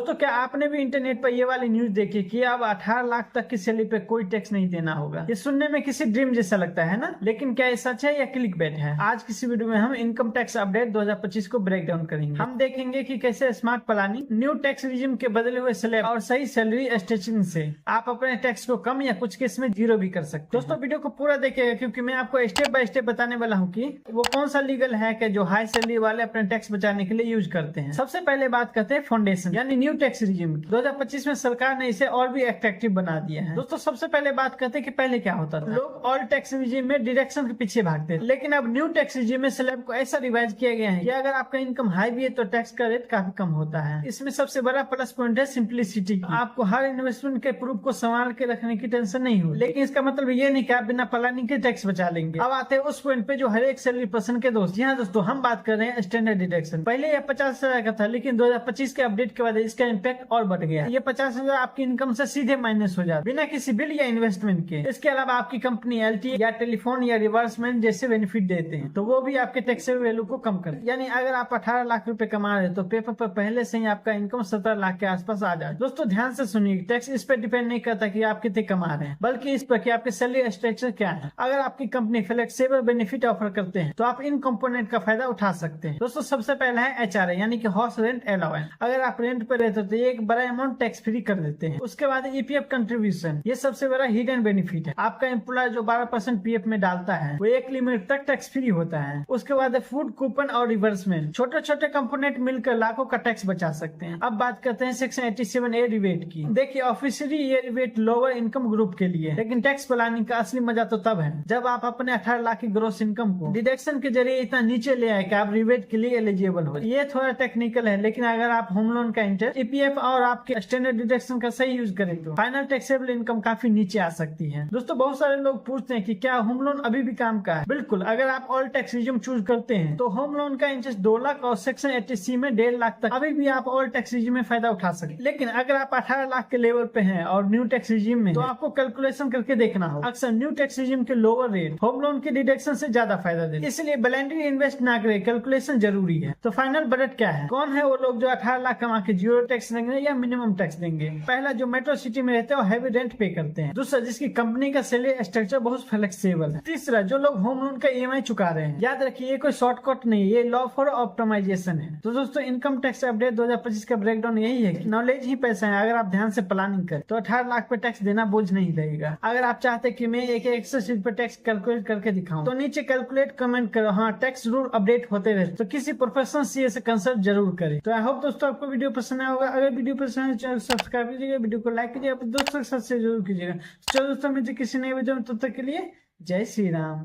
दोस्तों क्या आपने भी इंटरनेट पर ये वाली न्यूज देखी कि अब 18 लाख तक की सैलरी पे कोई टैक्स नहीं देना होगा। ये सुनने में किसी ड्रीम जैसा लगता है ना, लेकिन क्या ये सच है या क्लिक बैट है? आज किसी वीडियो में हम इनकम टैक्स अपडेट 2025 को ब्रेक डाउन करेंगे। हम देखेंगे कि कैसे smart planning, new tax regime के बदले हुए स्लैब और सही सैलरी स्ट्रेचिंग से आप अपने टैक्स को कम या कुछ केस में जीरो भी कर सकते हैं। दोस्तों वीडियो को पूरा देखिएगा क्योंकि मैं आपको स्टेप बाय स्टेप बताने वाला हूँ कि वो कौन सा लीगल है कि जो हाई सैलरी वाले अपने टैक्स बचाने के लिए यूज करते हैं। सबसे पहले बात करते हैं फाउंडेशन यानी न्यू टैक्स रिजिम की। 2025 में सरकार ने इसे और भी अट्रैक्टिव बना दिया है। दोस्तों सबसे पहले बात करते हैं कि पहले क्या होता था। लोग ऑल टैक्स रिजिम में डिडक्शन के पीछे भागते थे, लेकिन अब न्यू टैक्स रिजिम में स्लैब को ऐसा रिवाइज किया गया है कि अगर आपका इनकम हाई भी है तो टैक्स का रेट काफी कम होता है। इसमें सबसे बड़ा प्लस पॉइंट है सिंप्लिसिटी। आपको हर इन्वेस्टमेंट के प्रूफ को संभाल के रखने की टेंशन नहीं हो, लेकिन इसका मतलब ये नहीं कि आप बिना प्लानिंग के टैक्स बचा लेंगे। अब आते हैं उस पॉइंट पे जो हर एक सैलरी पर्सन के दोस्त। जी हाँ दोस्तों, हम बात कर रहे हैं स्टैंडर्ड डिडक्शन। पहले यह 50,000 का था, लेकिन 2025 के अपडेट के बाद इसका इम्पैक्ट और बढ़ गया। ये 50,000 आपकी इनकम से सीधे माइनस हो जाता बिना किसी बिल या इन्वेस्टमेंट के। इसके अलावा आपकी कंपनी एलटी या टेलीफोन या रिवर्समेंट जैसे बेनिफिट देते हैं, तो वो भी आपके टैक्सेबल वैल्यू को कम कर। यानी अगर आप 18 लाख रुपए कमा रहे तो पेपर पर पहले से ही आपका इनकम 17 लाख के आसपास आ जाए। दोस्तों ध्यान से सुनिए, टैक्स इस पर डिपेंड नहीं करता कि आप कितने कमा रहे हैं, बल्कि इस पर कि आपके सैलरी स्ट्रक्चर क्या है। अगर आपकी कंपनी फ्लेक्सिबल बेनिफिट ऑफर करते हैं तो आप इन कंपोनेंट का फायदा उठा सकते हैं। दोस्तों सबसे पहला है HRA यानी कि हाउस रेंट अलाउंस। अगर आप रेंट पे रहते हो तो एक बड़ा अमाउंट टैक्स फ्री कर देते हैं। उसके बाद EPF कंट्रीब्यूशन, ये सबसे बड़ा हिडन बेनिफिट है। आपका एम्प्लॉय जो 12% PF में डालता है वो एक लिमिट तक टैक्स फ्री होता है। उसके बाद फूड कूपन और रिवर्समेंट, छोटे छोटे कंपोनेंट मिलकर लाखों का टैक्स बचा सकते हैं। अब बात करते हैं सेक्शन 87A रिबेट की। देखिए ऑफिशियली ये रिबेट लोअर इनकम ग्रुप के लिए, लेकिन टैक्स प्लानिंग का असली मजा तो तब है जब आप अपने 18 लाख की ग्रोस इनकम को डिडक्शन के जरिए इतना नीचे ले आए कि आप रिबेट के लिए एलिजिबल हो। ये थोड़ा टेक्निकल है, लेकिन अगर आप होम लोन का इंटरेस्ट, EPF और आपके स्टैंडर्ड डिडक्शन का सही यूज करें तो फाइनल टैक्सेबल इनकम काफी नीचे आ सकती है। दोस्तों बहुत सारे लोग पूछते हैं कि क्या होम लोन अभी भी काम का है। बिल्कुल, अगर आप ऑल टैक्स रिजिम चूज करते हैं तो होम लोन का इंटरेस्ट 2 लाख और सेक्शन 80C में 1.5 लाख तक अभी भी आप ऑल टैक्स रिजिम में फायदा उठा सकते। लेकिन अगर आप 18 लाख के लेवल पे हैं और न्यू टैक्स रिजिम में, तो आपको कैलकुलेशन करके देखना होगा। अक्सर न्यू टैक्स रिजिम के लोअर रेट होम लोन के डिडक्शन से ज्यादा फायदा देते, इसलिए ब्लाइंडली इन्वेस्ट ना करें, कैलकुलेशन जरूरी है। तो फाइनल बजट क्या है? कौन है वो लोग जो 18 लाख कमा के जीरो टैक्स देंगे या मिनिमम टैक्स देंगे? पहला, जो मेट्रो सिटी में रहते हैं और हैवी रेंट पे करते हैं। दूसरा, जिसकी कंपनी का सैलरी स्ट्रक्चर बहुत फ्लेक्सिबल है। तीसरा, जो लोग होम लोन का EMI चुका रहे हैं। याद रखिए ये कोई शॉर्टकट नहीं, ये लॉ फॉर ऑप्टिमाइजेशन है। तो दोस्तों इनकम टैक्स अपडेट 2025 का ब्रेकडाउन यही है कि नॉलेज ही पैसा है। अगर आप ध्यान से प्लानिंग करें तो 18 लाख पे टैक्स देना बोझ नहीं रहेगा। अगर आप चाहते कि मैं एक एक्सेस पे टैक्स कैलकुलेट करके दिखाऊं तो नीचे कैलकुलेट कमेंट करो। हाँ, टैक्स रूल अपडेट होते रहे तो किसी प्रोफेशनल CA से कंसल्ट जरूर करें। तो आई होप दोस्तों आपको वीडियो पसंद आया होगा। अगर वीडियो पसंद आए चैनल सब्सक्राइब कीजिएगा, वीडियो को लाइक कीजिएगा, अपने दोस्तों के साथ शेयर जरूर कीजिएगा। चलो दोस्तों मिलते किसी नए वीडियो में, तब तक के लिए जय श्री राम।